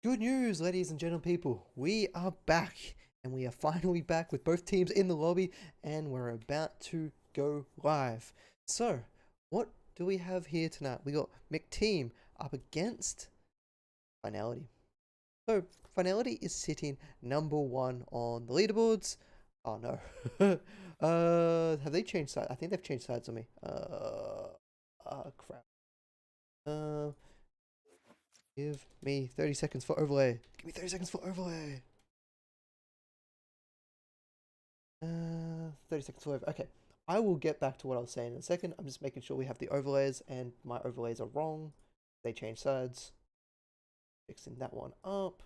Good news, ladies and gentlemen people. We are back, and we are finally back with both teams in the lobby, and we're about to go live. So, what do we have here tonight? We got McTeam up against Finality. So, Finality is sitting #1 on the leaderboards. Oh no. Have they changed sides? I think they've changed sides on me. Crap. Give me 30 seconds for overlay. Give me 30 seconds for overlay. 30 seconds for overlay. Okay. I will get back to what I was saying in a second. I'm just making sure we have the overlays, and my overlays are wrong. They changed sides. Fixing that one up.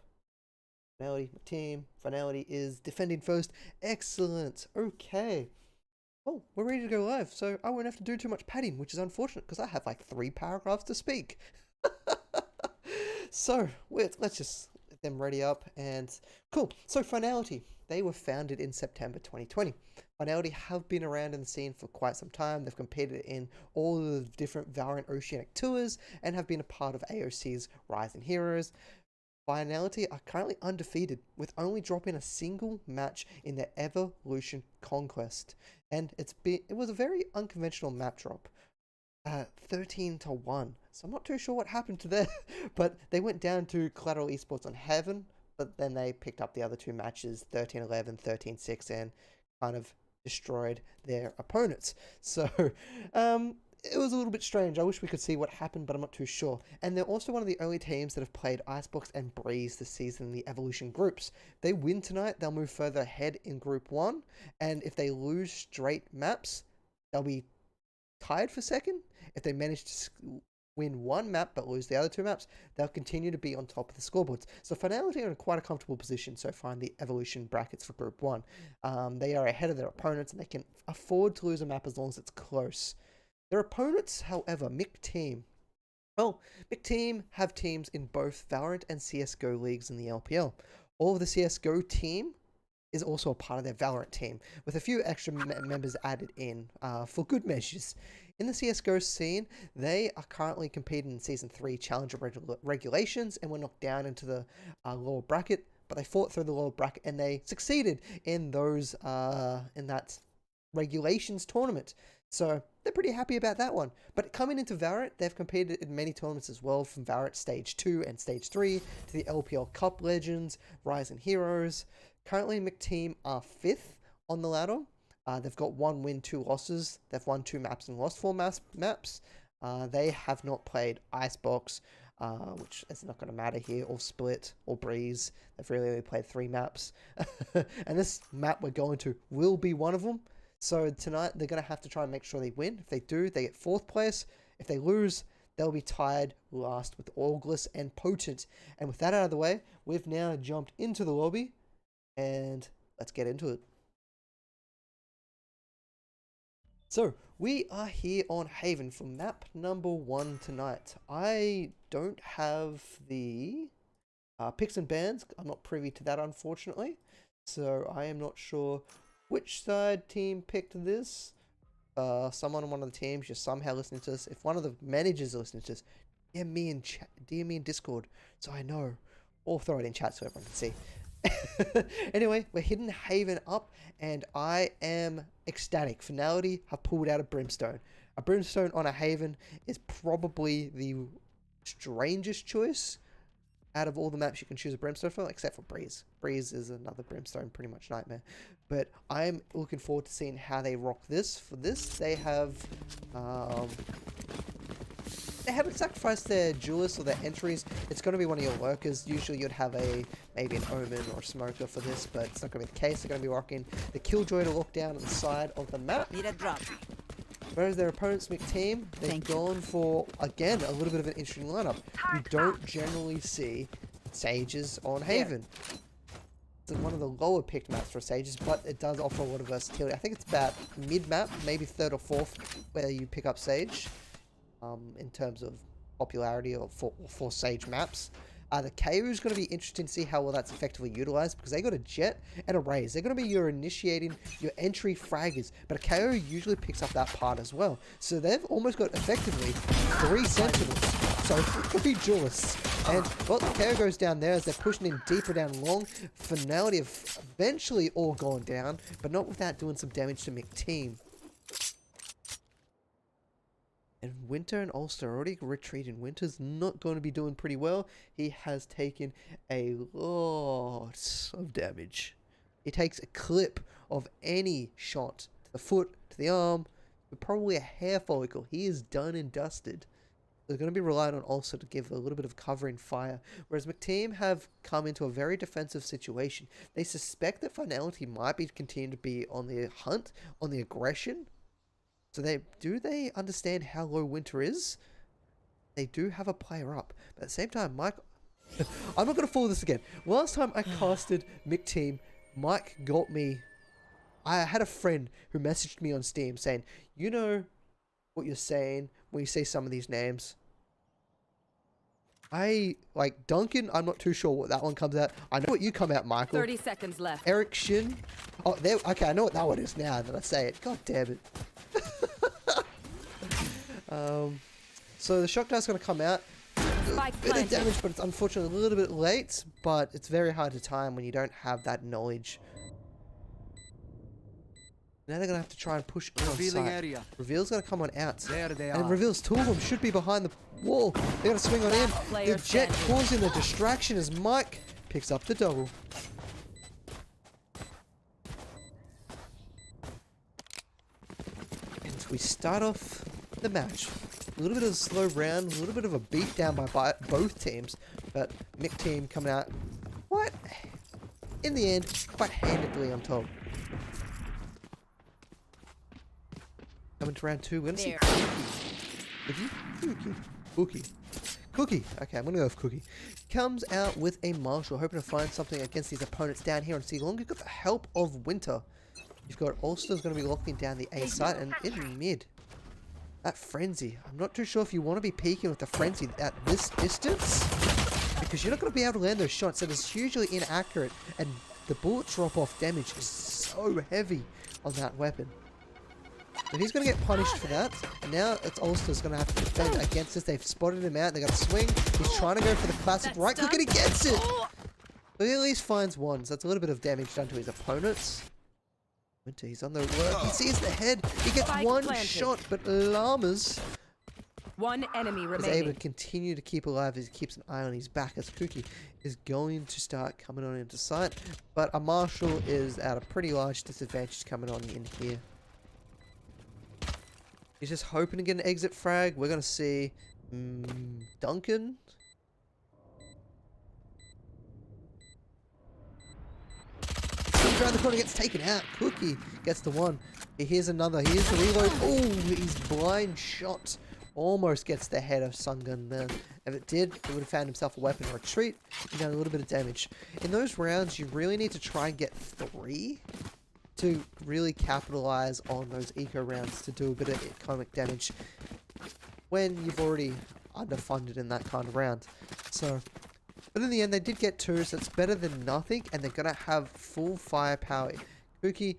Finality, team. Finality is defending first. Excellent. Okay. Well, we're ready to go live, so I won't have to do too much padding, which is unfortunate because I have like 3 paragraphs to speak. So, let's just get them ready up and cool. So, Finality, they were founded in September 2020. Finality have been around in the scene for quite some time. They've competed in all the different Valorant Oceanic tours and have been a part of AUS's Rising Heroes. Finality are currently undefeated with only dropping a single match in their Evolution Conquest. And it was a very unconventional map drop. 13-1. So I'm not too sure what happened to there, but they went down to Collateral Esports on Heaven, but then they picked up the other 2 matches, 13-11, 13-6, and kind of destroyed their opponents. So, it was a little bit strange. I wish we could see what happened, but I'm not too sure. And they're also one of the only teams that have played Icebox and Breeze this season in the Evolution groups. If they win tonight, they'll move further ahead in Group 1, and if they lose straight maps, they'll be tied for second. If they manage to win 1 map but lose the other 2 maps, they'll continue to be on top of the scoreboards. So Finality are in quite a comfortable position so far in the Evolution brackets for Group 1. They are ahead of their opponents and they can afford to lose a map as long as it's close. Their opponents, however, McTeam. Well, McTeam have teams in both Valorant and CSGO leagues in the LPL. All of the CSGO team is also a part of their Valorant team, with a few extra members added in for good measures. In the CSGO scene, they are currently competing in Season 3 Challenger regulations and were knocked down into the lower bracket, but they fought through the lower bracket and they succeeded in those in that regulations tournament. So they're pretty happy about that one. But coming into Valorant, they've competed in many tournaments as well, from Valorant Stage 2 and Stage 3 to the LPL Cup Legends, Rising Heroes. Currently, McTeam are 5th on the ladder. They've got 1 win, 2 losses. They've won 2 maps and lost 4 maps. They have not played Icebox, which is not going to matter here, or Split, or Breeze. They've really only played 3 maps. And this map we're going to will be one of them. So tonight, they're going to have to try and make sure they win. If they do, they get 4th place. If they lose, they'll be tied last with August and Potent. And with that out of the way, we've now jumped into the lobby. And let's get into it. So, we are here on Haven for map #1 tonight. I don't have the picks and bans. I'm not privy to that, unfortunately. So, I am not sure which side team picked this. Someone on one of the teams just somehow listening to this. If one of the managers are listening to this, DM me in Discord so I know. Or throw it in chat so everyone can see. Anyway, we're hitting Haven up, and I am ecstatic. Finality have pulled out a Brimstone. A Brimstone on a Haven is probably the strangest choice out of all the maps you can choose a Brimstone for, except for Breeze. Breeze is another Brimstone, pretty much nightmare. But I'm looking forward to seeing how they rock this. For this, they have they haven't sacrificed their duelists or their entries. It's going to be one of your lurkers. Usually you'd have maybe an Omen or a Smoker for this, but it's not going to be the case. They're going to be rocking the Killjoy to lock down on the side of the map. Need a drop. Whereas their opponent's McTeam, they've gone for, again, a little bit of an interesting lineup. You don't generally see Sages on Haven. It's one of the lower picked maps for Sages, but it does offer a lot of versatility. I think it's about mid-map, maybe 3rd or 4th, where you pick up Sage. In terms of popularity or for Sage maps. The KO is going to be interesting to see how well that's effectively utilized, because they got a Jet and a Raze. They're going to be your initiating, your entry fraggers, but a KO usually picks up that part as well. So they've almost got effectively 3 Sentinels. sorry, could be duelists. And, well, the KO goes down there as they're pushing in deeper down long. Finality have eventually all gone down, but not without doing some damage to McTeam. And Winter and Ulster are already retreating. Winter's not going to be doing pretty well. He has taken a lot of damage. He takes a clip of any shot to the foot, to the arm, but probably a hair follicle. He is done and dusted. They're going to be relying on Ulster to give a little bit of covering fire. Whereas McTeam have come into a very defensive situation. They suspect that Finality might be continuing to be on the hunt, on the aggression. So do they understand how low Winter is? They do have a player up. But at the same time, Mike... I'm not going to follow this again. Last time I casted McTeam, Mike got me... I had a friend who messaged me on Steam saying, you know what you're saying when you say some of these names. Like Duncan, I'm not too sure what that one comes out. I know what you come out, Michael. 30 seconds left. Eric Shin. Oh, there. Okay, I know what that one is now that I say it. God damn it. So the shock dart's going to come out. Bit of damage, but it's unfortunately a little bit late. But it's very hard to time when you don't have that knowledge. Now they're going to have to try and push in on site. Reveal's going to come on out. There they are. And Reveal's two of them should be behind the wall. They're going to swing on in. The Jet causing the distraction as Mike picks up the double. And we start off the match. A little bit of a slow round, a little bit of a beat down by both teams. But McTeam coming out quite, in the end, quite handedly on top. Coming to round 2, we're going to see Cookie. Okay, I'm going to go with Cookie. Comes out with a Marshall, hoping to find something against these opponents down here on C-Long. You've got the help of Winter. You've got Ulster's going to be locking down the A site, and in mid, that Frenzy. I'm not too sure if you want to be peeking with the Frenzy at this distance, because you're not going to be able to land those shots. It is hugely inaccurate, and the bullet drop-off damage is so heavy on that weapon. But he's going to get punished for that. And now it's Ulster's going to have to defend against this. They've spotted him out. They're going to swing. He's trying to go for the classic right click and he gets it. But he at least finds one. So that's a little bit of damage done to his opponents. Winter, he's on the work. He sees the head. He gets one shot. But Llamas one enemy remaining. Is able to continue to keep alive as he keeps an eye on his back as Cookie is going to start coming on into sight. But a Marshall is at a pretty large disadvantage coming on in here. He's just hoping to get an exit frag. We're going to see Duncan. Comes around the corner, gets taken out. Cookie gets the one. Here's another. Here's the reload. Oh, he's blind shot. Almost gets the head of Sungun there. If it did, he would have found himself a weapon retreat. He done a little bit of damage. In those rounds, you really need to try and get 3. To really capitalize on those eco rounds to do a bit of economic damage when you've already underfunded in that kind of round. So, but in the end, they did get 2, so it's better than nothing, and they're gonna have full firepower. Cookie,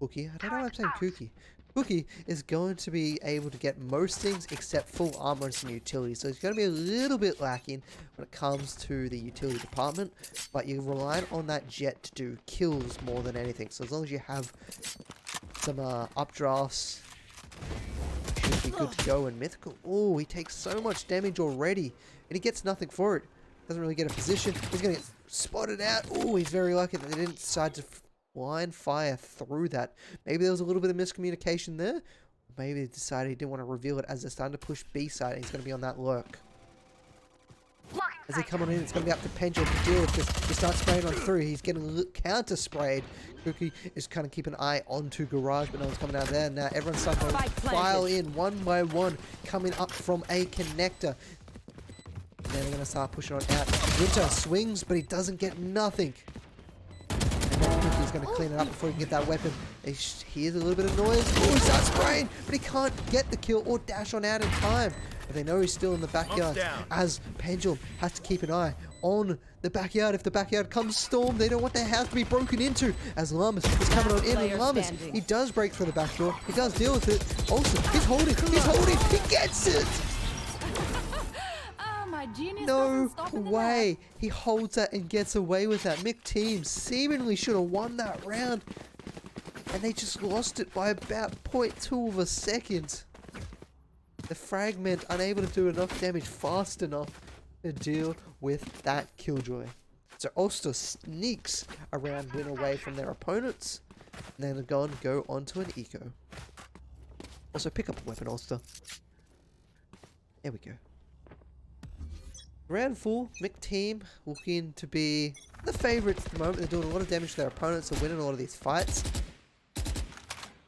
I don't know why I'm saying Cookie. Cookie is going to be able to get most things except full armor and some utility. So it's going to be a little bit lacking when it comes to the utility department. But you're relying on that Jet to do kills more than anything. So as long as you have some updrafts, you should be good to go. And Mythical, oh, he takes so much damage already. And he gets nothing for it. Doesn't really get a position. He's going to get spotted out. Oh, he's very lucky that they didn't decide to blind fire through that. Maybe there was a little bit of miscommunication there. Maybe they decided he didn't want to reveal it as they're starting to push B side and he's going to be on that lurk. As they come on in, it's going to be up to Pendulum to deal with this. He starts spraying on through. He's getting counter sprayed. Cookie is kind of keeping an eye onto Garage, but no one's coming out there. Now everyone's starting to file in one by one, coming up from a connector. And then they're going to start pushing on out. Winter swings, but he doesn't get nothing. He's going to clean it up before he can get that weapon. He hears a little bit of noise. Oh, he starts spraying, but he can't get the kill or dash on out in time. But they know he's still in the backyard as Pendulum has to keep an eye on the backyard. If the backyard comes storm, they don't want their house to be broken into. As Llamas is coming on in, and Llamas, he does break through the back door. He does deal with it. Also, he's holding, he gets it! Genius No doesn't stop in the way. He holds that and gets away with that. McTeam seemingly should have won that round. And they just lost it by about 0.2 of a second. The fragment unable to do enough damage fast enough to deal with that killjoy. So Ulster sneaks around win away from their opponents. And then go onto an eco. Also pick up a weapon, Ulster. There we go. Round 4, McTeam looking to be the favourites at the moment. They're doing a lot of damage to their opponents. They're winning a lot of these fights.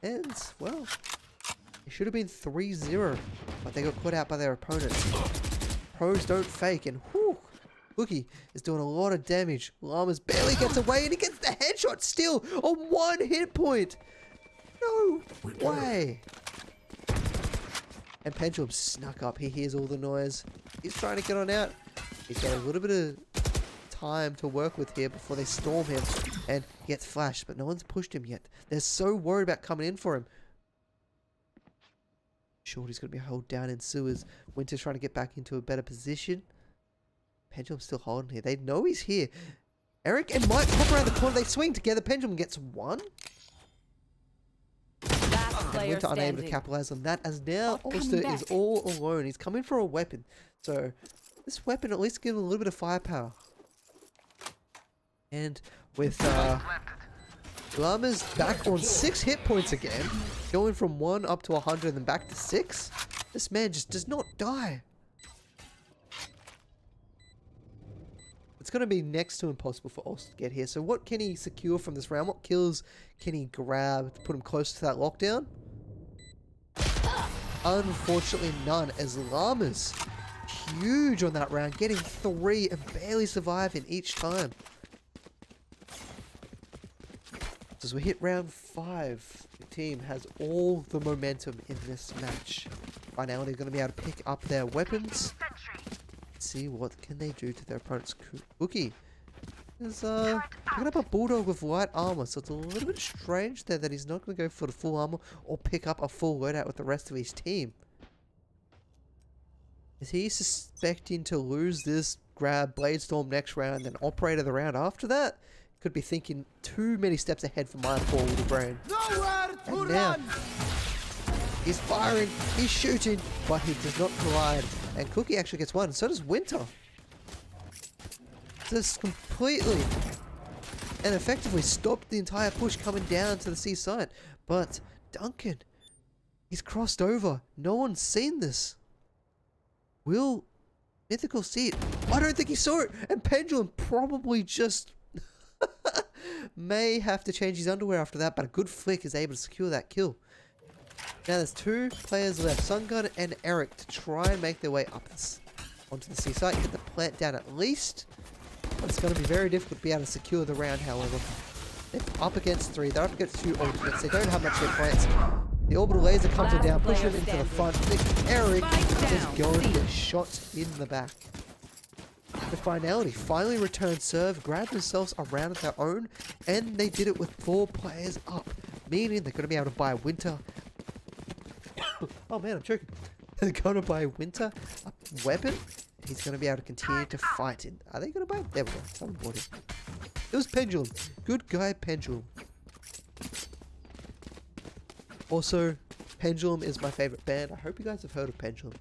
And, well, it should have been 3-0. But they got caught out by their opponents. Pros don't fake. And, whew, Cookie is doing a lot of damage. Llamas barely gets away and he gets the headshot still on 1 hit point. No way. And Pendulum snuck up. He hears all the noise. He's trying to get on out. He's got a little bit of time to work with here before they storm him. And he gets flashed, but no one's pushed him yet. They're so worried about coming in for him. Shorty's going to be held down in sewers. Winter's trying to get back into a better position. Pendulum's still holding here. They know he's here. Eric and Mike pop around the corner. They swing together. Pendulum gets one. And Winter unable to capitalize on that, as now Ulster is all alone. He's coming for a weapon. So this weapon at least gives him a little bit of firepower. And with Llamas back on 6 hit points again, going from 1 up to 100 and then back to 6, this man just does not die. It's going to be next to impossible for Ulster to get here. So what can he secure from this round? What kills can he grab to put him close to that lockdown? Unfortunately none, as Llamas huge on that round, getting 3 and barely surviving each time. So as we hit round 5, the team has all the momentum in this match. Finality going to be able to pick up their weapons. See what can they do to their opponent's Cookie. Is picking up a Bulldog with light armor, so it's a little bit strange there that he's not going to go for the full armor or pick up a full loadout with the rest of his team. Is he suspecting to lose this, grab Bladestorm next round, then Operator the round after that? Could be thinking too many steps ahead for my poor little brain. And now, he's firing, he's shooting, but he does not collide. And Cookie actually gets one, so does Winter. Just completely and effectively stopped the entire push coming down to the seaside. But Duncan, he's crossed over. No one's seen this. Will Mythical see it? I don't think he saw it. And Pendulum probably just may have to change his underwear after that. But a good flick is able to secure that kill. Now there's 2 players left, Sungun and Eric, to try and make their way up this onto the seaside. Get the plant down at least. But it's going to be very difficult to be able to secure the round, however. They're up against 3. They're up against 2 ultimates. They don't have much hit points. The orbital laser comes down, pushing him into the front. Eric is going to get shot in the back. The Finality finally returned serve, grabbed themselves a round of their own, and they did it with 4 players up. Meaning they're going to be able to buy Winter. Oh man, I'm choking. They're going to buy Winter a weapon. He's going to be able to continue to fight it. Are they going to buy it? There we go. Someone bought it. It was Pendulum. Good guy, Pendulum. Also, Pendulum is my favorite band. I hope you guys have heard of Pendulum.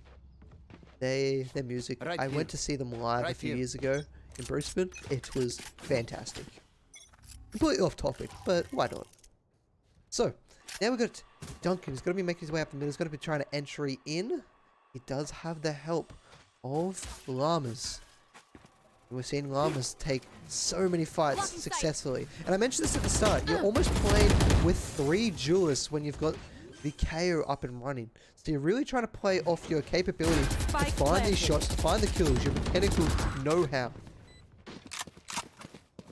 Their music. Right I here. went to see them live Right a few here. years ago in Brisbane. It was fantastic. Completely off topic, but why not? So, now we've got Duncan. He's going to be making his way up the middle. He's going to be trying to entry in. He does have the help of Llamas. We've seen Llamas take so many fights successfully. And I mentioned this at the start. You're almost playing with 3 duelists when you've got the KO up and running. So you're really trying to play off your capability to find these shots, to find the kills, your mechanical know-how.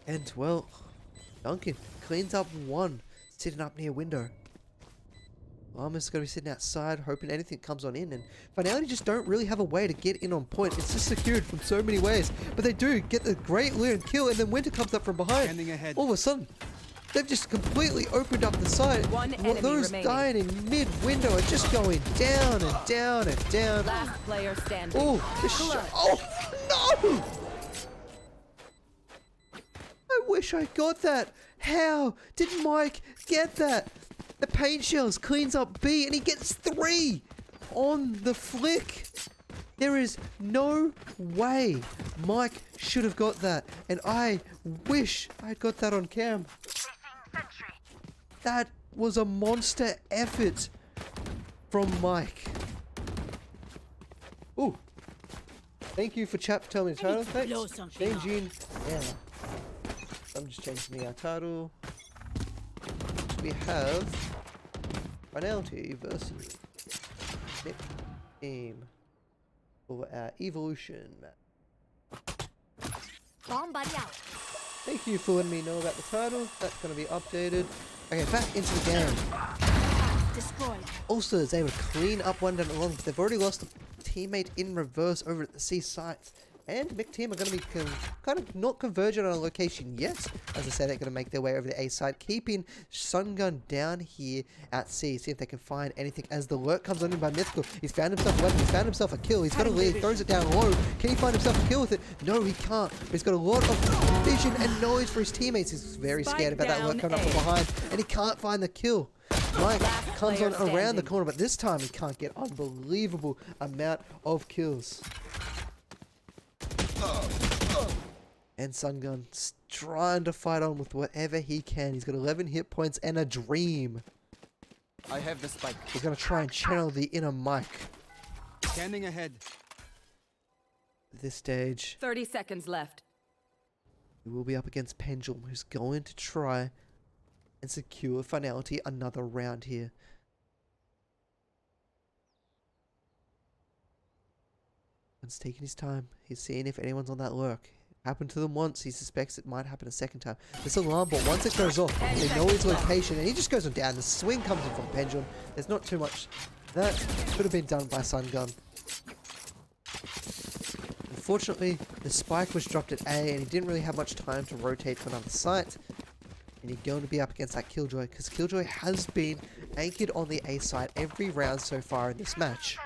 And, well, Duncan cleans up 1, sitting up near window. Llama's going to be sitting outside, hoping anything comes on in. And Finality just don't really have a way to get in on point. It's just secured from so many ways. But they do get the great loot and kill, and then Winter comes up from behind. Ahead. All of a sudden, they've just completely opened up the side. Those dying in mid-window are just going down and down and down. Last player standing. Oh, the shot. Oh, No! I wish I got that. How did Mike get that? The paint shells cleans up B and he gets 3 on the flick. There is no way Mike should have got that. And I wish I got that on cam. That was a monster effort from Mike. Ooh. Thank you for chat for telling me the title. Thanks. Changing. Yeah. I'm just changing the title. We have Finality versus McTeam for our Evolution match. Thank you for letting me know about the title. That's going to be updated. Okay, back into the game. Destroyed. Also, is able to clean up one down along. They've already lost a teammate in reverse over at the C site. And McTeam are going to be kind of not convergent on a location yet. As I said, they're going to make their way over the A side, keeping Sungun down here at C. See if they can find anything as the lurk comes on in by Mythical. He's found himself a weapon. He's found himself a kill. He's got a lead. Throws it down low. Can he find himself a kill with it? No, he can't. But he's got a lot of vision and knowledge for his teammates. He's very scared about that lurk coming up from behind. And he can't find the kill. Mike comes on around the corner, but this time he can't get unbelievable amount of kills. And Sungun's trying to fight on with whatever he can. He's got 11 hit points and a dream. I have the spike. He's going to try and channel the inner Mike. Scanning ahead. At this stage, 30 seconds left. we will be up against Pendulum, who's going to try and secure Finality another round here. He's taking his time. He's seeing if anyone's on that lurk. Happened to them once. He suspects it might happen a second time. This alarm ball, once it goes off, they know his location, and he just goes on down. The swing comes in from Pendulum. There's not too much. That could have been done by Sungun. Unfortunately, the spike was dropped at A, and he didn't really have much time to rotate to another site. And he's going to be up against that Killjoy, because Killjoy has been anchored on the A site every round so far in this match.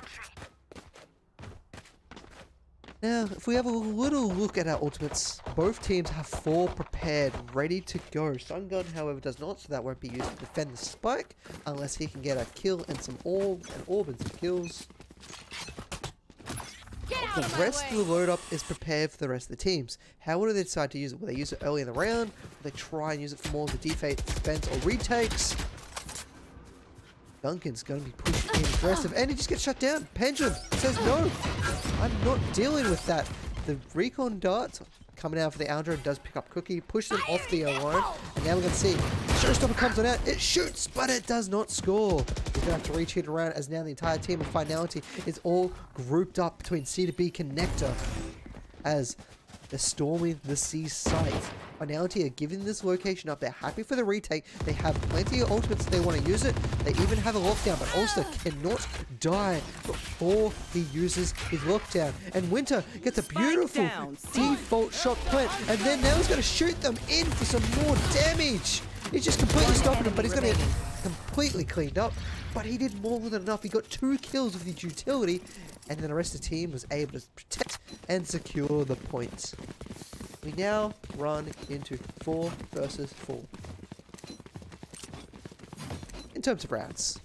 Now, if we have a little look at our ultimates, both teams have 4 prepared, ready to go. Sungun, however, does not, so that won't be used to defend the spike, unless he can get a kill and some orb and some kills. The rest of the load up is prepared for the rest of the teams. How will they decide to use it? Will they use it early in the round? Will they try and use it for more of the defense or retakes? Duncan's going to be pushed in aggressive, and he just gets shut down. Pendulum says no, I'm not dealing with that. The recon darts coming out for the Aldrin does pick up Cookie, push them off the line, and now we're going to see Showstopper comes on out, it shoots, but it does not score. We're going to have to reach it around as now the entire team of Finality is all grouped up between C to B connector as they're storming the C site. Finality are giving this location up. They're happy for the retake. They have plenty of ultimates if they want to use it. They even have a lockdown, but also cannot die before he uses his lockdown. And Winter gets a beautiful default shot plant, and then now he's going to shoot them in for some more damage. He's just completely stopping them, but he's going to get completely cleaned up. But he did more than enough. He got 2 kills with his utility, and then the rest of the team was able to protect and secure the points. We now run into 4 versus 4. In terms of rounds.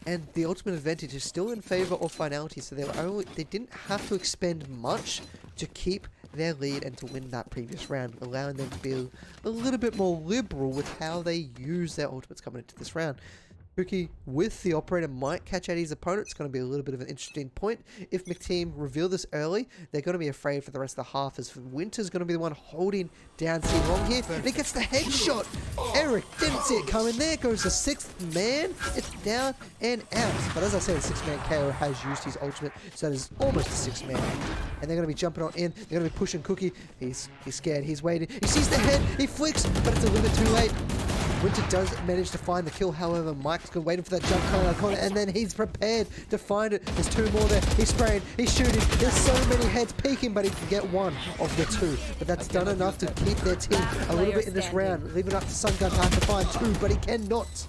And the ultimate advantage is still in favor of Finality, so they didn't have to expend much to keep their lead and to win that previous round, allowing them to be a little bit more liberal with how they use their ultimates coming into this round. Cookie with the operator might catch out his opponent. It's going to be a little bit of an interesting point. If McTeam reveal this early, they're going to be afraid for the rest of the half, as Winter's going to be the one holding down C long here. And he gets the headshot. Eric didn't see it coming. There goes the 6th man. It's down and out. But as I said, the 6th man KO has used his ultimate, so it is almost a 6th man. And they're going to be jumping on in. They're going to be pushing Cookie. He's scared. He's waiting. He sees the head. He flicks, but it's a little bit too late. Winter does manage to find the kill, however, Mike's waiting for that jump coming out of the corner, and then he's prepared to find it. There's 2 more there. He's spraying, he's shooting. There's so many heads peeking, but he can get 1 of the 2. But that's done enough to keep their team a little bit in this round, leaving up to Sungun to have to find 2, but he cannot.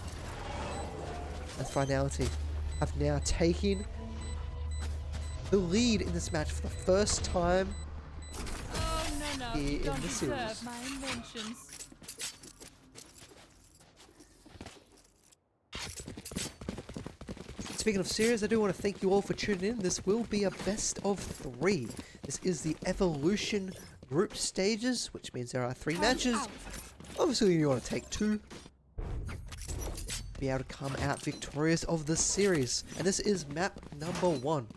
And Finality have now taken the lead in this match for the first time Oh, no, here you in don't the deserve series. my inventions. Speaking of series, I do want to thank you all for tuning in. This will be a best of 3. This is the Evolution group stages, which means there are 3 matches. Out. Obviously, you want to take 2. Be able to come out victorious of the series. And this is map number 1.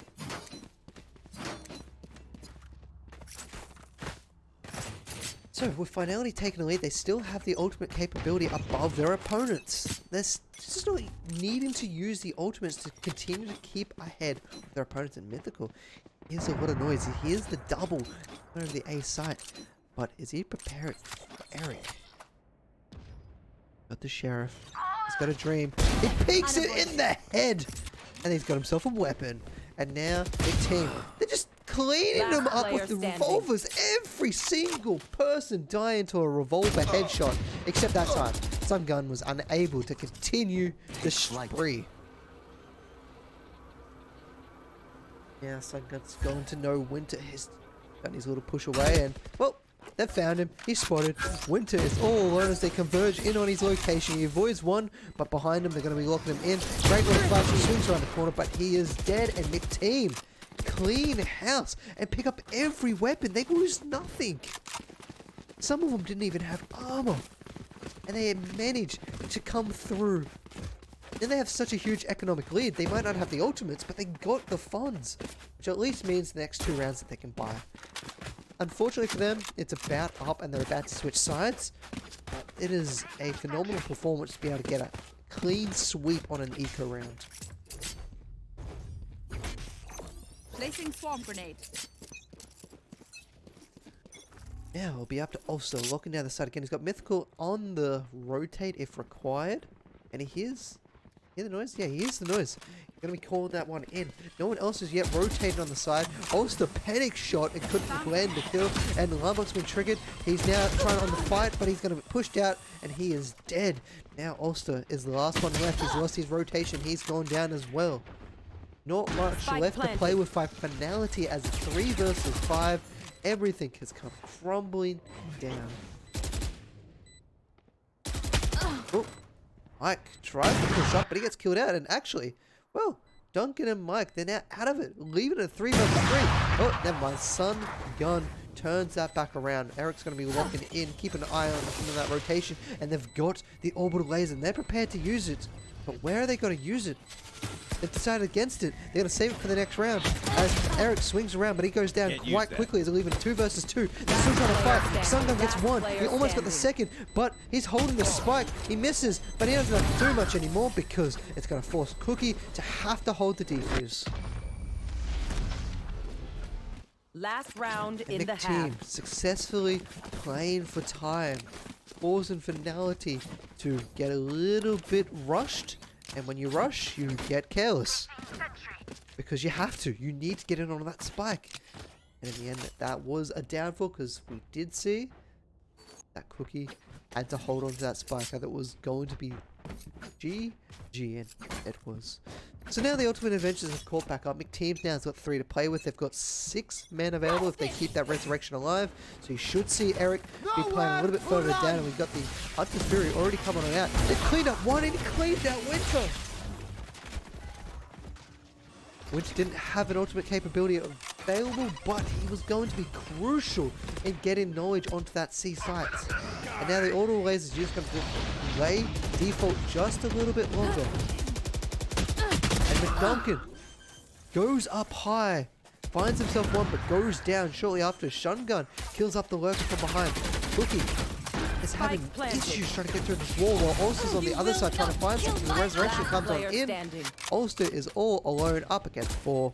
So, with Finality taking the lead, they still have the ultimate capability above their opponents. They're just not needing to use the ultimates to continue to keep ahead of their opponents in Mythical. He hears a lot of noise. He hears the double over the A site. But is he prepared for Eric? Got the Sheriff. He's got a dream. He peeks it in the head! And he's got himself a weapon. And now, McTeam, they're just cleaning Last them up player with the standing. revolvers. Every single person dying to a revolver headshot. Except that time, Sun Gun was unable to continue the spree. Now Sun Gun's going to know Winter has done his little push away and, well, they've found him. He's spotted. Winter is all alone as they converge in on his location. He avoids one, but behind him they're going to be locking him in. Great little flash, he swings around the corner, but he is dead. And McTeam clean house and pick up every weapon. They lose nothing. Some of them didn't even have armor, and they managed to come through. Then they have such a huge economic lead. They might not have the ultimates, but they got the funds, which at least means the next 2 rounds that they can buy. Unfortunately for them, it's about up and they're about to switch sides. But it is a phenomenal performance to be able to get a clean sweep on an eco round. Placing swarm grenade. Now it'll be up to also locking down the side again. He's got Mythical on the rotate if required. And he hears... Hear the noise? Yeah, he hears the noise. He's going to be calling that one in. No one else is yet rotated on the side. Ulster panic shot and couldn't land the kill. And Lovelock's been triggered. He's now trying on the fight, but he's going to be pushed out. And he is dead. Now Ulster is the last one left. He's lost his rotation. He's gone down as well. Not much Spike left planted. to play with Finality as 3 versus 5. Everything has come crumbling down. Oh, Mike tries to push up, but he gets killed out. And actually, well, Duncan and Mike, they're now out of it. Leaving it at 3 versus 3. Oh, never mind. Sun Gun turns that back around. Eric's going to be locking in. Keep an eye on that rotation. And they've got the orbital laser, and they're prepared to use it. But where are they going to use it? They've decided against it. They're going to save it for the next round. As Eric swings around, but he goes down quite quickly as they're leaving 2 versus 2. They're still trying to fight. Sun Gun gets 1. He almost got the second, but he's holding the spike. He misses, but he doesn't have to do much anymore because it's going to force Cookie to have to hold the defuse. Last round And in the McTeam half. successfully playing for time, causing Finality to get a little bit rushed. And when you rush, you get careless. Because you have to. You need to get in on that spike. And in the end, that was a downfall because we did see that Cookie had to hold on to that spike. I thought it was going to be GG, and it was. So now the Ultimate Adventures have caught back up. McTeam's now has got 3 to play with. They've got 6 men available if they keep that Resurrection alive. So you should see Eric be playing a little bit further down. And we've got the Hunter's Fury already coming on out. They cleaned up 1 and he cleaned out Winter. Winter didn't have an ultimate capability available, but he was going to be crucial in getting knowledge onto that C site. And now the auto laser is just going to delay default just a little bit longer. And McDuncan goes up high, finds himself 1, but goes down shortly after. Shun Gun kills up the lurker from behind. Cookie is having issues trying to get through this wall while Ulster's on the other side trying to find something. The Resurrection comes on in. Ulster is all alone up against 4.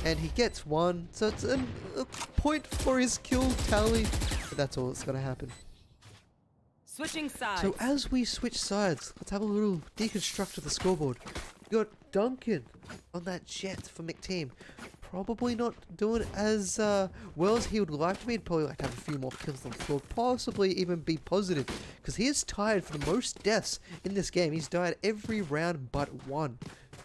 And he gets 1, so it's a point for his kill tally. But that's all that's going to happen. Switching sides. So as we switch sides, let's have a little deconstruct of the scoreboard. We got Duncan on that jet for McTeam. Probably not doing as well as he would like to be. He'd probably like to have a few more kills on the floor. Possibly even be positive. Because he is tied for the most deaths in this game. He's died every round but 1.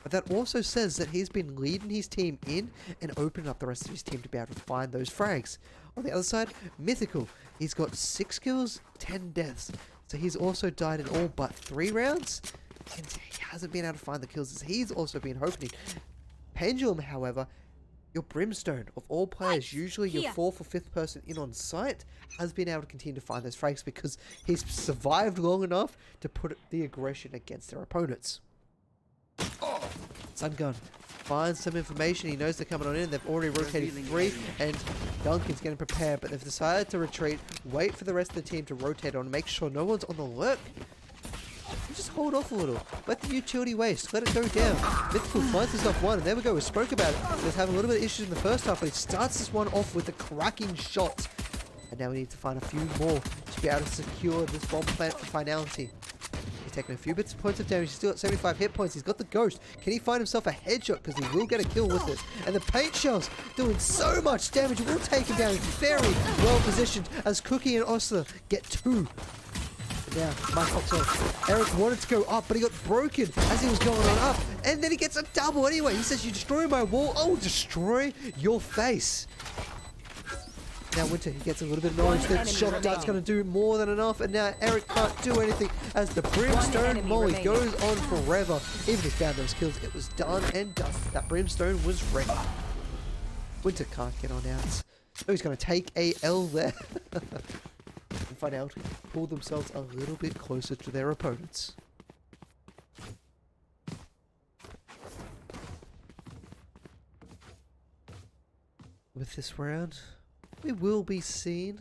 But that also says that he's been leading his team in and opening up the rest of his team to be able to find those frags. On the other side, Mythical. He's got 6 kills, 10 deaths. So he's also died in all but 3 rounds. And he hasn't been able to find the kills as he's also been hoping. Pendulum, however, your Brimstone, of all players, usually your 4th or 5th person in on site, has been able to continue to find those frags because he's survived long enough to put the aggression against their opponents. Sungun finds some information. He knows they're coming on in. They've already rotated 3, and Duncan's getting prepared, but they've decided to retreat, wait for the rest of the team to rotate on, make sure no one's on the lurk. And just hold off a little. Let the utility waste. Let it go down. Mythical finds himself one, and there we go. We spoke about it. He was having a little bit of issues in the first half, but he starts this one off with a cracking shot. And now we need to find a few more to be able to secure this bomb plant for Finality. He's taking a few bits of points of damage. He's still at 75 hit points. He's got the ghost. Can he find himself a headshot? Because he will get a kill with it. And the paint shells doing so much damage. Will take him down. He's very well positioned as Cookie and Osler get 2. Now, my Fox Eric wanted to go up, but he got broken as he was going on up. And then he gets a double anyway. He says, you destroy my wall, I will destroy your face. Now Winter, he gets a little bit of knowledge that shot dart's going to do more than enough, and now Eric can't do anything as the Brimstone Molly goes on forever. Even if he found those kills, it was done and done. That Brimstone was ready. Winter can't get on out. So he's going to take a L there. And Finality pull themselves a little bit closer to their opponents. With this round, we will be seen.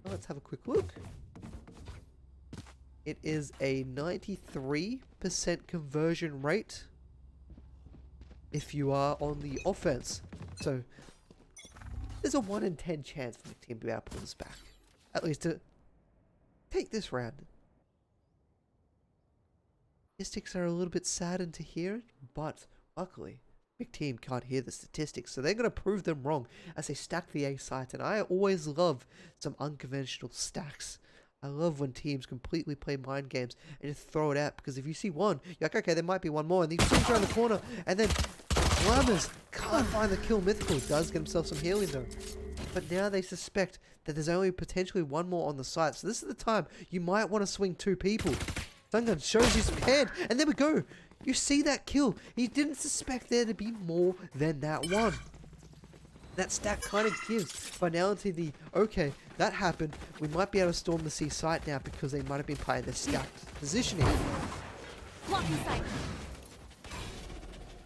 Well, let's have a quick look. It is a 93% conversion rate if you are on the offense. So there's a 1 in 10 chance for the team to be able to pull this back. At least to take this round. Statistics are a little bit saddened to hear, but luckily McTeam can't hear the statistics, so they're going to prove them wrong as they stack the A sites. And I always love some unconventional stacks. I love when teams completely play mind games and just throw it out, because if you see one, you're like, okay, there might be one more, and he swings around the corner, and then Slammers can't find the kill. Mythical does get himself some healing though. But now they suspect that there's only potentially one more on the site, so this is the time you might want to swing 2 people. Sungun shows his hand, and there we go. You see that kill. He didn't suspect there to be more than that one. That stack kind of gives Finality the, okay, that happened. We might be able to storm the C site now because they might have been playing their stacked positioning.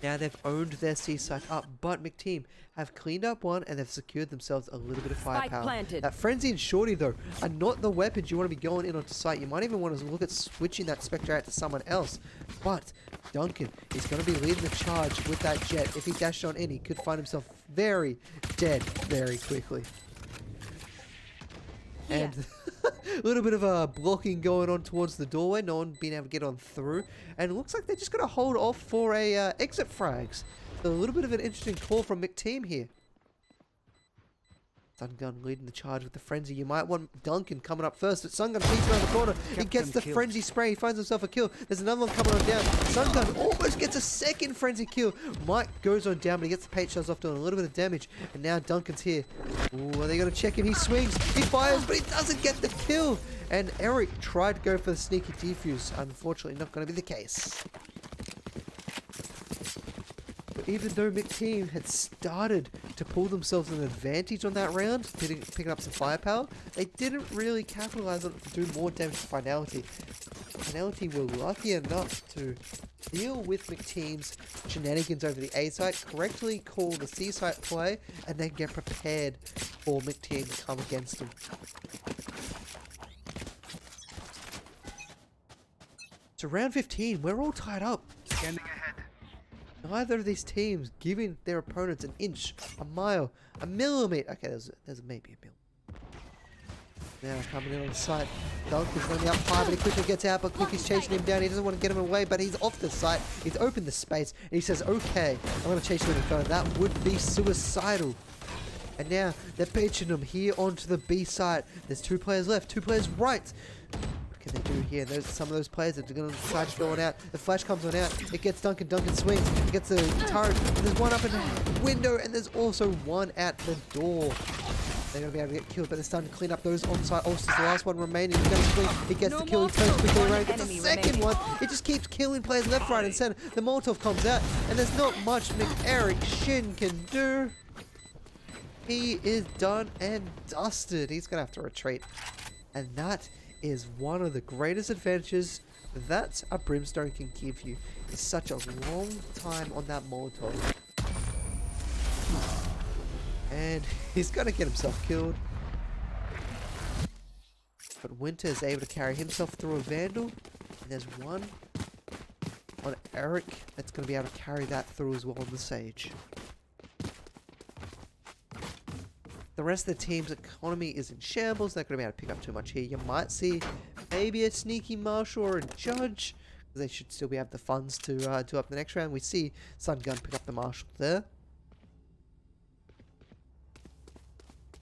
Now they've owned their C site up, but McTeam have cleaned up one and they've secured themselves a little bit of firepower. That Frenzy and Shorty though are not the weapons you want to be going in onto site. You might even want to look at switching that Spectre out to someone else. But Duncan is going to be leading the charge with that jet. If he dashed on in, he could find himself very dead very quickly. And a little bit of a blocking going on towards the doorway. No one being able to get on through. And it looks like they're just going to hold off for a exit frags. So a little bit of an interesting call from McTeam here. Sungun leading the charge with the Frenzy. You might want Duncan coming up first, but Sungun peeks around the corner. He gets the Frenzy spray. He finds himself a kill. There's another one coming on down. Sungun almost gets a second Frenzy kill. Mike goes on down, but he gets the paint shells off, doing a little bit of damage. And now Duncan's here. Ooh, are they going to check him? He swings. He fires, but he doesn't get the kill. And Eric tried to go for the sneaky defuse. Unfortunately, not going to be the case. But even though McTeam had started to pull themselves an advantage on that round, picking up some firepower, they didn't really capitalize on it to do more damage to Finality. Finality were lucky enough to deal with McTeam's shenanigans over the A site, correctly call the C site play, and then get prepared for McTeam to come against them. So round 15, we're all tied up. Scanning ahead. Neither of these teams giving their opponents an inch, a mile, a millimeter. Okay, there's maybe a mil. Now coming in on the site. Duncan's running up high, but he quickly gets out, but Cookie's chasing him down. He doesn't want to get him away, but he's off the site. He's opened the space, and he says, okay, I'm going to chase you in front. That would be suicidal. And now they're pitching him here onto the B site. There's 2 players left, 2 players right. can they do here? There's some of those players that are going to decide to go on out. The flash comes on out. It gets Duncan. Duncan swings. It gets the turret. And there's one up in the window, and there's also one at the door. They're going to be able to get killed, but it's time to clean up those onside ultras. The last one remaining. He's going to swing. He gets the kill. He turns quickly around. Gets the second one. It just keeps killing players left, right, and center. The Molotov comes out, and there's not much Eric Shin can do. He is done and dusted. He's going to have to retreat. And that is one of the greatest advantages that a Brimstone can give you. It's such a long time on that Molotov. And he's going to get himself killed. But Winter is able to carry himself through a Vandal. And there's one on Eric that's going to be able to carry that through as well on the Sage. The rest of the team's economy is in shambles. They're not going to be able to pick up too much here. You might see maybe a sneaky Marshall or a Judge. They should still be have the funds to do up the next round. We see Sun Gun pick up the Marshall there.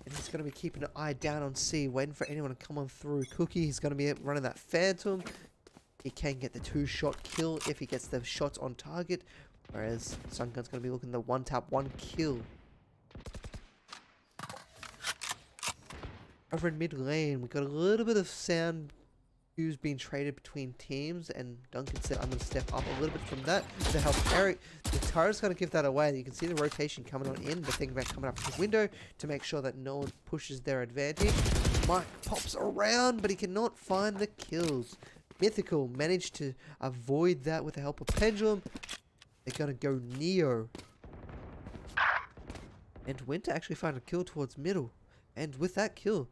And he's going to be keeping an eye down on C, waiting for anyone to come on through. Cookie, he's going to be running that Phantom. He can get the 2-shot kill if he gets the shots on target. Whereas Sun Gun's going to be looking at the 1-tap, 1-kill. Over in mid lane, we got a little bit of sound cues being traded between teams, and Duncan said, I'm going to step up a little bit from that to help Eric. The turret's going to give that away. You can see the rotation coming on in, but thinking about coming up to the window to make sure that no one pushes their advantage. Mike pops around, but he cannot find the kills. Mythical managed to avoid that with the help of Pendulum. They're going to go Neo. And Winter actually found a kill towards middle. And with that kill,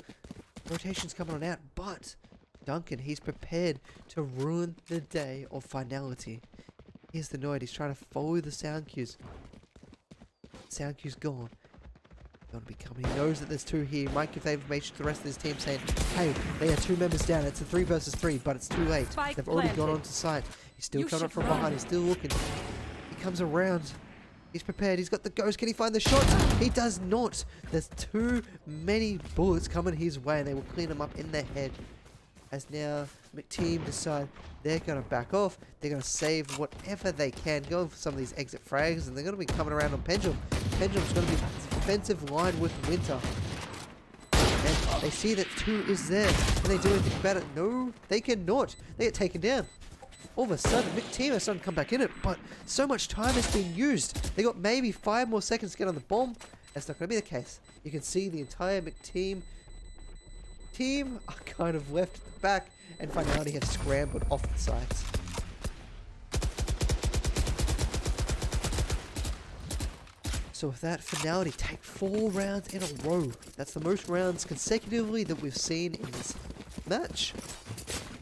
rotation's coming on out, but Duncan, he's prepared to ruin the day of Finality. Here's the Noid, he's trying to follow the sound cues. Sound cue's gone. Gonna be coming. He knows that there's two here. He might give that information to the rest of his team saying, hey, they are 2 members down. It's a 3 versus 3, but it's too late. Spike They've already planted. gone onto site. He's still You coming up should from run. behind. He's still looking. He comes around. He's prepared. He's got the ghost. Can he find the shot? He does not. There's too many bullets coming his way, and they will clean him up in the head. As now McTeam decide they're going to back off. They're going to save whatever they can, going for some of these exit frags, and they're going to be coming around on Pendulum. Pendulum's going to be defensive line with Winter. And they see that 2 is there. Can they do anything about it? No, they cannot. They get taken down. All of a sudden, McTeam is starting to come back in it, but so much time has been used. They got maybe 5 more seconds to get on the bomb. That's not going to be the case. You can see the entire McTeam team are kind of left at the back, and Finality have scrambled off the sides. So with that, Finality take 4 rounds in a row. That's the most rounds consecutively that we've seen in this match.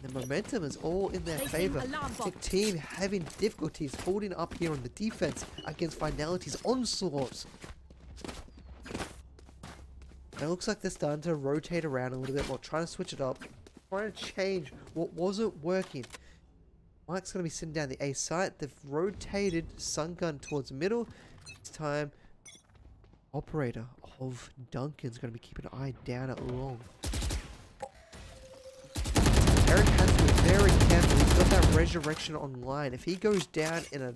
The momentum is all in their favor. McTeam having difficulties holding up here on the defense against Finality's onslaught. And it looks like they're starting to rotate around a little bit more, trying to switch it up, trying to change what wasn't working. Mike's going to be sitting down the A site. They've rotated Sun Gun towards middle. This time, Operator of Duncan's going to be keeping an eye down at long. Eric has to be very careful. He's got that resurrection online. If he goes down in a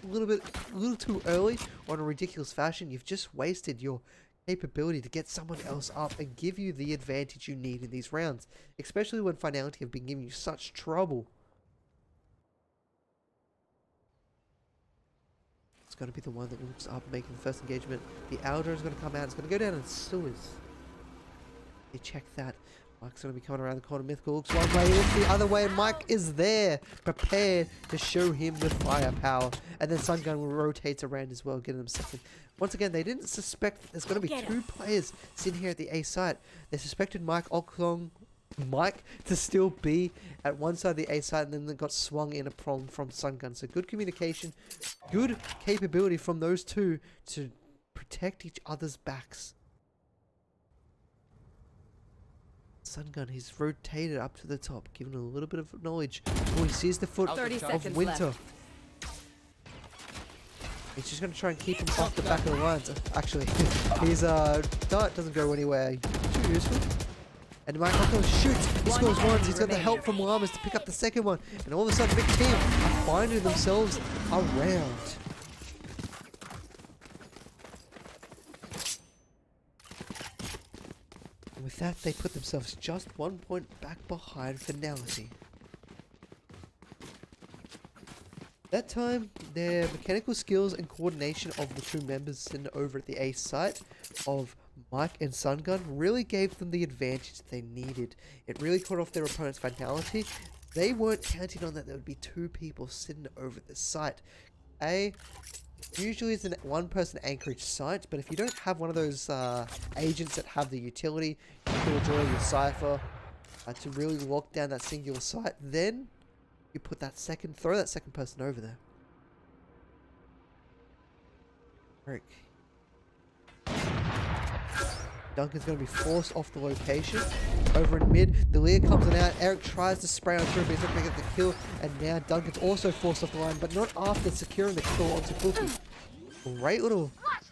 little too early or in a ridiculous fashion, you've just wasted your capability to get someone else up and give you the advantage you need in these rounds, especially when Finality have been giving you such trouble. It's going to be the one that looks up, making the first engagement. The Elder is going to come out. It's going to go down in sewers. You check that. Mike's going to be coming around the corner. Mythical looks one way, he looks the other way, and Mike is there, prepared to show him the firepower. And then Sun Gun rotates around as well, getting them second. Once again, they didn't suspect there's going to be 2 players sitting here at the A site. They suspected Mike to still be at one side of the A site, and then they got swung in a prong from Sun Gun. So good communication, good capability from those 2 to protect each other's backs. Sun Gun, he's rotated up to the top, giving a little bit of knowledge. Oh, he sees the foot 30 of seconds Winter. left. He's just going to try and keep him off the back of the lines. Actually, his dart doesn't go anywhere too useful. And Mike shoots. He One scores once. He's got the remaining. help from Llamas to pick up the second one. And all of a sudden, McTeam are finding themselves around. And with that, they put themselves just 1 point back behind Finality. That time, their mechanical skills and coordination of the two members sitting over at the A site of Mike and Sungun really gave them the advantage they needed. It really caught off their opponent's Finality. They weren't counting on that there would be two people sitting over at the site. Usually it's a one-person anchorage site, but if you don't have one of those agents that have the utility, you can draw your cipher to really lock down that singular site, then you put that throw that second person over there. Eric. Duncan's going to be forced off the location. Over in mid, the Lear comes on out. Eric tries to spray on through, but he's not going to get the kill. And now Duncan's also forced off the line, but not after securing the kill onto Cookie. Great little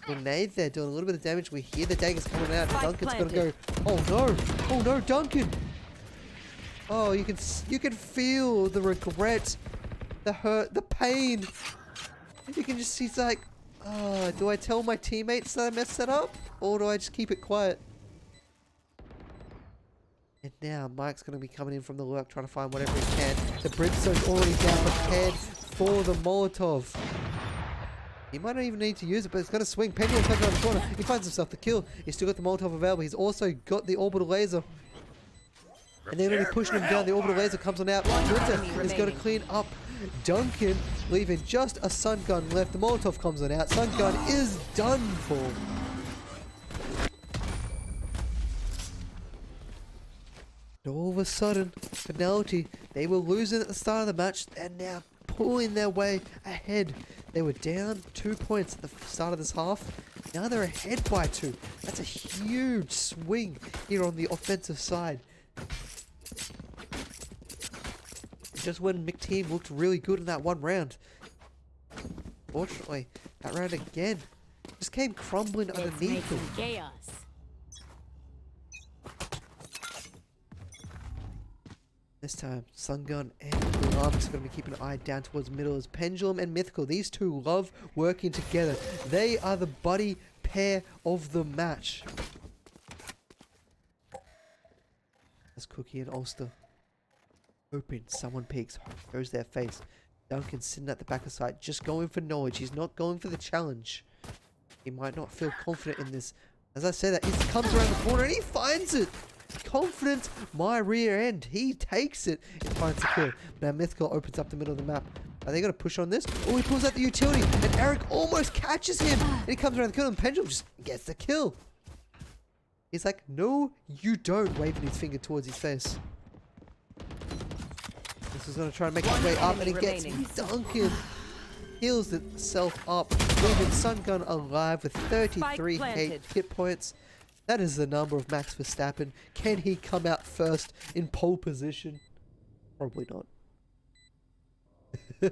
nade there, doing a little bit of damage. We hear the daggers coming out, and Duncan's going to go, oh no, Duncan! Oh, you can feel the regret, the hurt, the pain. You can just see, it's like, oh, do I tell my teammates that I messed that up? Or do I just keep it quiet? And now Mike's going to be coming in from the lurk, trying to find whatever he can. The Brimstone's already down, prepared for the Molotov. He might not even need to use it, but it's going to swing. Pendulum comes around the corner. He finds himself the kill. He's still got the Molotov available. He's also got the orbital laser. And they're going to be pushing him down. The orbital laser comes on out. Winter is going to clean up Duncan, leaving just a Sun Gun left. The Molotov comes on out. Sun Gun is done for. And all of a sudden, Finality, they were losing at the start of the match. They're now pulling their way ahead. They were down 2 points at the start of this half. Now they're ahead by 2. That's a huge swing here on the offensive side. Just when McTeam looked really good in that one round. Fortunately, that round again just came crumbling underneath them. Chaos. This time, Sungun and Llamas are going to be keeping an eye down towards middle as Pendulum and Mythical. These two love working together. They are the buddy pair of the match. As Cookie and Ulster hoping someone peeks, goes their face. Duncan's sitting at the back of the site, just going for knowledge. He's not going for the challenge. He might not feel confident in this. As I say that, he comes around the corner and he finds it. Confident, my rear end. He takes it and finds the kill. Now Mythical opens up the middle of the map. Are they going to push on this? Oh, he pulls out the utility and Eric almost catches him. And he comes around the kill and Pendulum just gets the kill. He's like, no, you don't, waving his finger towards his face. This is going to try and make his way up, and he gets Duncan. Heals itself up, leaving Sun Gun alive with 33 hit points. That is the number of Max Verstappen. Can he come out first in pole position? Probably not. He'll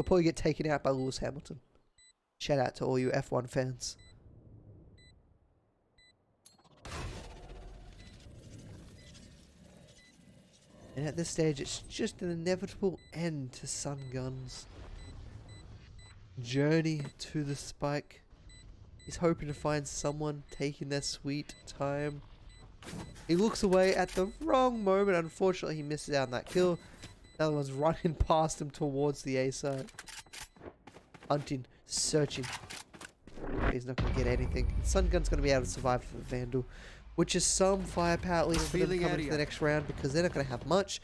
probably get taken out by Lewis Hamilton. Shout out to all you F1 fans. And at this stage, it's just an inevitable end to Sun Gun's journey to the spike. He's hoping to find someone taking their sweet time. He looks away at the wrong moment. Unfortunately, he misses out on that kill. Another one's running past him towards the A side. Hunting, searching. He's not going to get anything. Sun Gun's going to be able to survive for the Vandal, which is some firepower at least for them coming to the next round, because they're not going to have much.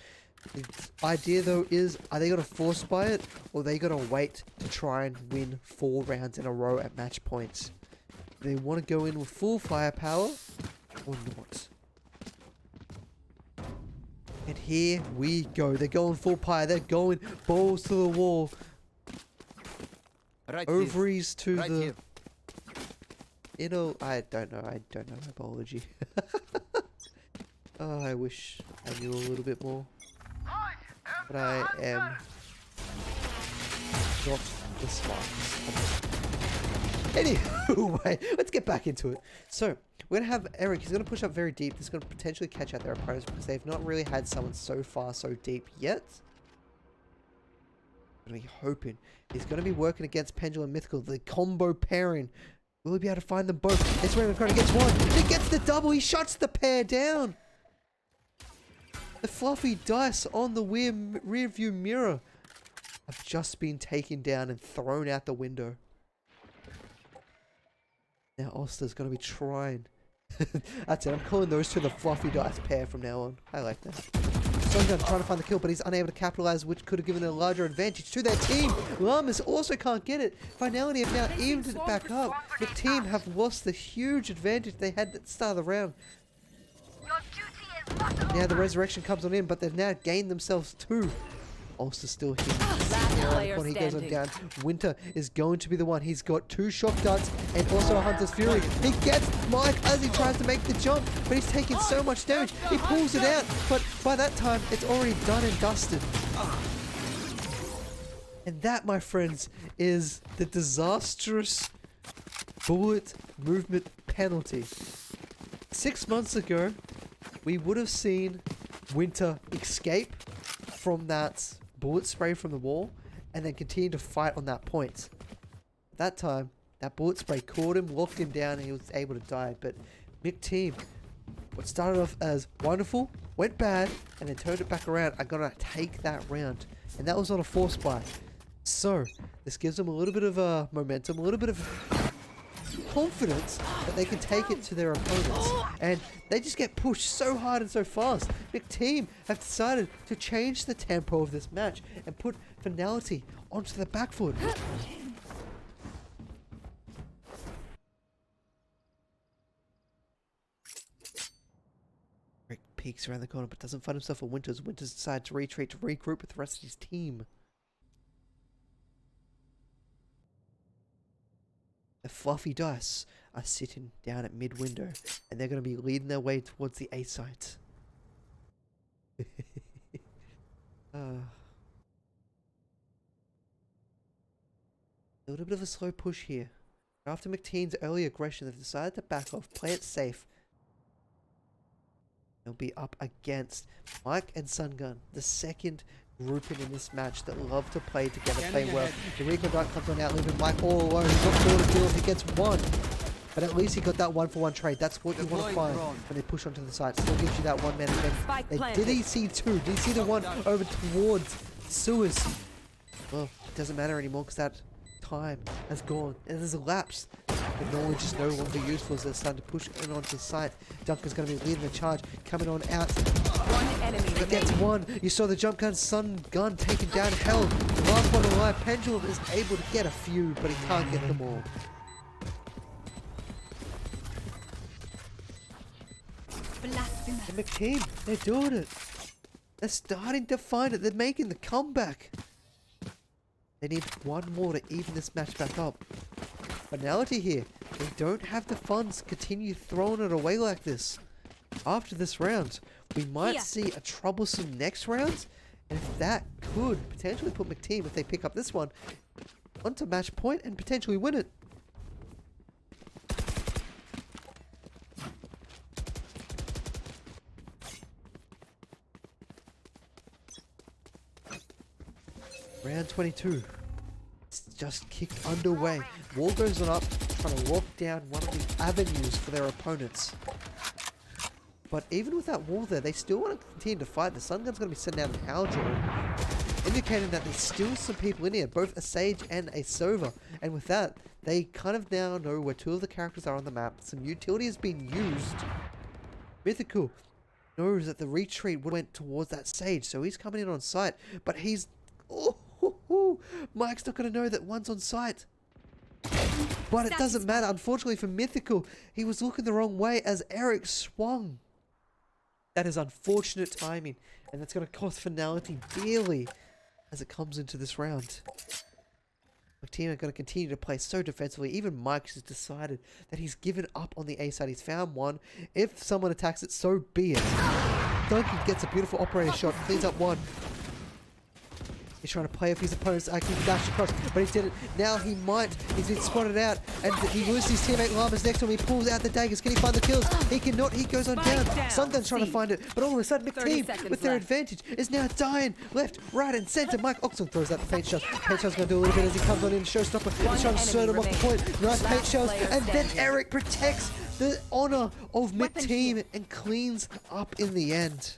The idea though is, are they going to force buy it, or are they going to wait to try and win 4 rounds in a row at match points? Do they want to go in with full firepower or not? And here we go. They're going full fire. They're going balls to the wall. Right Ovaries to right the... here. I don't know my biology. Oh, I wish I knew a little bit more. But I am not the smartest. Anyway, let's get back into it. So, We're going to have Eric. He's going to push up very deep. This is going to potentially catch out their opponents because they've not really had someone so far so deep yet. I'm going to be hoping. He's going to be working against Pendulum and Mythical. The combo pairing. Will he be able to find them both? It's where McCartney gets one. He gets the double. He shuts the pair down. The fluffy dice on the rear view mirror have just been taken down and thrown out the window. Now Oster's going to be trying. That's it. I'm calling those two the fluffy dice pair from now on. I like that. Sungun trying to find the kill, but he's unable to capitalize, which could have given a larger advantage to their team. Lamas also can't get it. Finality have now evened it back up. McTeam have lost the huge advantage they had at the start of the round. Now the resurrection comes on in, but they've now gained themselves two. Ulster still here. He goes on down. Winter is going to be the one. He's got 2 shock darts and also a Hunter's Fury. He gets Mike as he tries to make the jump, but he's taking so much damage. He pulls it out, but by that time, it's already done and dusted. And that, my friends, is the disastrous bullet movement penalty. 6 months ago, we would have seen Winter escape from that bullet spray from the wall and then continue to fight on that point. At that time, that bullet spray caught him, locked him down, and he was able to die. But McTeam, what started off as wonderful, went bad, and then turned it back around. I gotta take that round. And that was on a force buy. So, this gives them a little bit of momentum, a little bit of confidence that they can take it to their opponents, and they just get pushed so hard and so fast. McTeam have decided to change the tempo of this match and put Finality onto the back foot. Rick peeks around the corner but doesn't find himself at Winters. Winters decides to retreat to regroup with the rest of his team. The fluffy dice are sitting down at mid-window, and they're going to be leading their way towards the A site. A little bit of a slow push here. After McTeam's early aggression, they've decided to back off, play it safe. They'll be up against Mike and Sungun, the second grouping in this match that love to play together, play well. The recon dart comes on out, leaving Mike all alone. He's got 4 to deal if he gets one. But at least he got that 1-for-1 trade. That's what you want to find when they push onto the site. Still gives you that 1 man advantage. Did he see 2? Did he see the one over towards Suez? Well, it doesn't matter anymore because that time has gone. And there's a lapse. The knowledge is no longer useful as they're starting to push in onto the site. Dunker's going to be leading the charge, coming on out. One enemy He gets one. You saw the jump gun, Sun Gun taken down, held. The last one alive. Pendulum is able to get a few, but he can't get them all. And McTeam, they're doing it. They're starting to find it. They're making the comeback. They need one more to even this match back up. Finality here. They don't have the funds to continue throwing it away like this. After this round, we might see a troublesome next round. And if that could potentially put McTeam, if they pick up this one, onto match point and potentially win it. Round 22. It's just kicked underway. Wall goes on up, trying to lock down one of the avenues for their opponents. But even with that wall there, they still want to continue to fight. The Sun Gun's going to be sending out an Algebra, indicating that there's still some people in here, both a Sage and a Sova. And with that, they kind of now know where 2 of the characters are on the map. Some utility is being used. Mythical knows that the retreat went towards that Sage, so he's coming in on site. But he's... Mike's not going to know that one's on site. But it doesn't matter. Unfortunately for Mythical, he was looking the wrong way as Eric swung. That is unfortunate timing, and that's going to cost Finality dearly as it comes into this round. McTeam are going to continue to play so defensively. Even Mike has decided that he's given up on the A side. He's found one. If someone attacks it, so be it. Duncan gets a beautiful operator shot, cleans up one. He's trying to play off his opponent's IQ dash across, but he didn't. Now he might. He's been spotted out, and he loses his teammate Llamas next to him. He pulls out the daggers. Can he find the kills? He cannot. He goes on down. Sungun's trying to find it, but all of a sudden, McTeam, with their advantage, is now dying left, right, and center. Mike Oxel throws out the paint shot. Paint shot's going to do a little bit as he comes on in. Showstopper. He's trying to sort him off the point. Nice paint shells, and then Eric protects the honor of McTeam and cleans up in the end.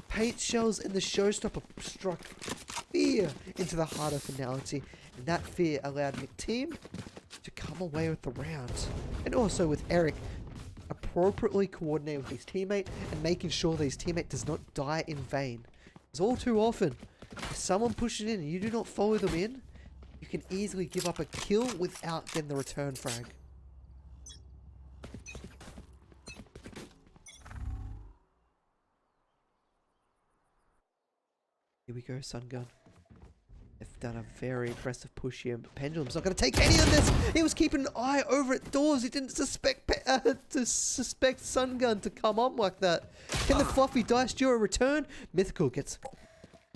Paint shells and the showstopper struck fear into the heart of Finality, and that fear allowed McTeam to come away with the round. And also with Eric appropriately coordinating with his teammate and making sure that his teammate does not die in vain. Because all too often, if someone pushes in and you do not follow them in, you can easily give up a kill without getting the return frag. Here we go, Sungun. They've done a very impressive push here, but Pendulum's not going to take any of this. He was keeping an eye over at doors. He didn't suspect Sungun to come on like that. Can the Fluffy Dice Duo return? Mythical gets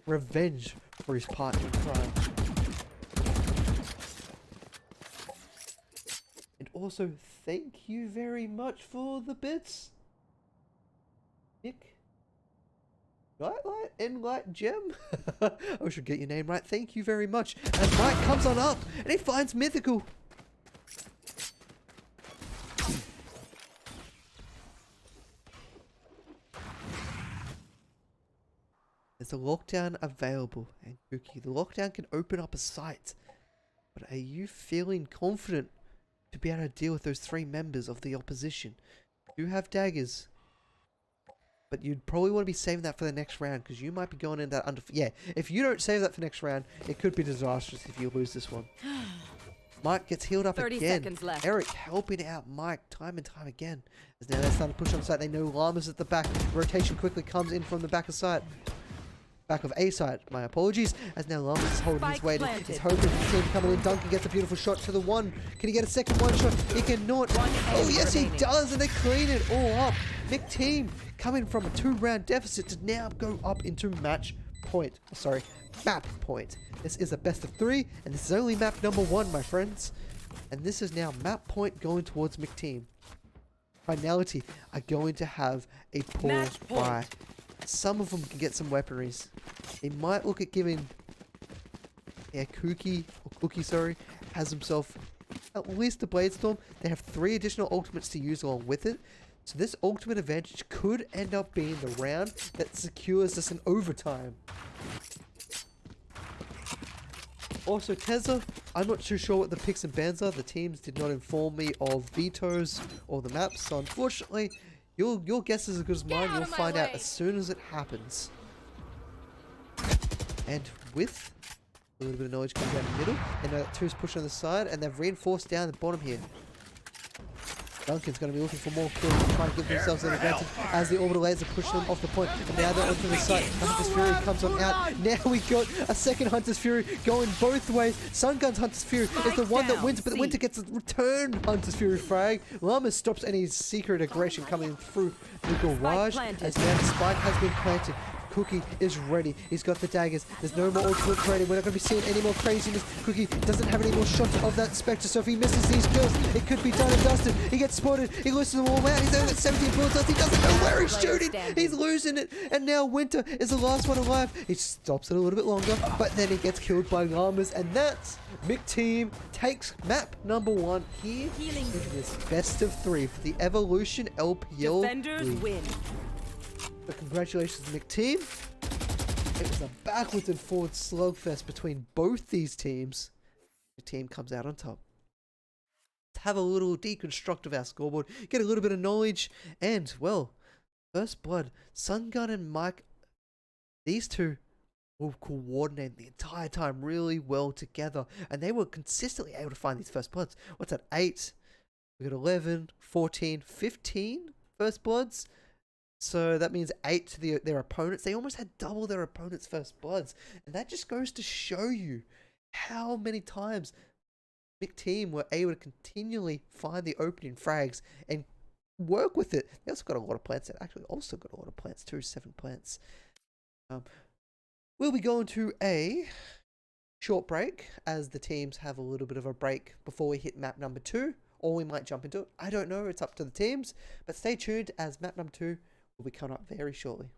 revenge for his part in crime. And also, thank you very much for the bits, Nick. Nightlight and Light Gem? I should get your name right. Thank you very much. As Mike comes on up and he finds Mythical. There's a lockdown available, and Cookie, the lockdown can open up a site. But are you feeling confident to be able to deal with those 3 members of the opposition? You have daggers. But you'd probably want to be saving that for the next round, because you might be going in that under... Yeah, if you don't save that for next round, it could be disastrous if you lose this one. Mike gets healed up 30 again. seconds left. Eric helping out Mike time and time again. As now they're starting to push on the side. They know Llama's at the back. Rotation quickly comes in from the back of side. Back of A side. My apologies. As now Llamas is holding his weight. He's hoping for the team coming in. Duncan gets a beautiful shot to the 1. Can he get a second 1 shot? He cannot. Oh, yes, he does. And they clean it all up. McTeam coming from a 2-round deficit to now go up into match point. Sorry, map point. This is a best of 3, and this is only map number 1, my friends. And this is now map point going towards McTeam. Finality are going to have a poor buy. Some of them can get some weaponries. They might look at giving... Yeah, Cookie, has himself at least a Bladestorm. They have 3 additional ultimates to use along with it. So this ultimate advantage could end up being the round that secures us in overtime. Also, Tezza, I'm not too sure what the picks and bans are. The teams did not inform me of vetoes or the maps. So unfortunately, your guess is as good as mine. You'll find out as soon as it happens. And with a little bit of knowledge comes down the middle. They know that 2's pushing on the side, and they've reinforced down the bottom here. Duncan's going to be looking for more kills and trying to give themselves an advantage as the orbital lasers push them off the point. And now they're onto the site. Hunter's Fury comes on out. Now we got a second Hunter's Fury going both ways. Sungun's Hunter's Fury is the one that wins, but the Winter gets a return Hunter's Fury frag. Llamas stops any secret aggression coming through the garage as now the spike has been planted. Cookie is ready. He's got the daggers. There's no more ultimate ready. We're not going to be seeing any more craziness. Cookie doesn't have any more shots of that Spectre, so if he misses these kills, it could be done and dusted. He gets spotted. He loses them all out. He's only got 17 bullets left. He doesn't know where he's shooting. He's losing it. And now Winter is the last one alive. He stops it a little bit longer, but then he gets killed by Llamas, and that's McTeam takes map number 1 here in this best of 3 for the Evolution LPL. Defenders win. But congratulations, McTeam. It was a backwards and forwards slugfest between both these teams. The team comes out on top. Let's have a little deconstruct of our scoreboard, get a little bit of knowledge, and, well, first blood, Sungun and Mike, these 2 will coordinate the entire time really well together, and they were consistently able to find these first bloods. What's that? 8, we got 11, 14, 15 first bloods. So that means 8 to their opponents. They almost had double their opponents' first bloods. And that just goes to show you how many times McTeam were able to continually find the opening frags and work with it. They also got a lot of plants. They actually also got a lot of plants too, 7 plants. We'll be going to a short break as the teams have a little bit of a break before we hit map number 2, or we might jump into it. I don't know, it's up to the teams, but stay tuned as map number 2 will be coming up very shortly.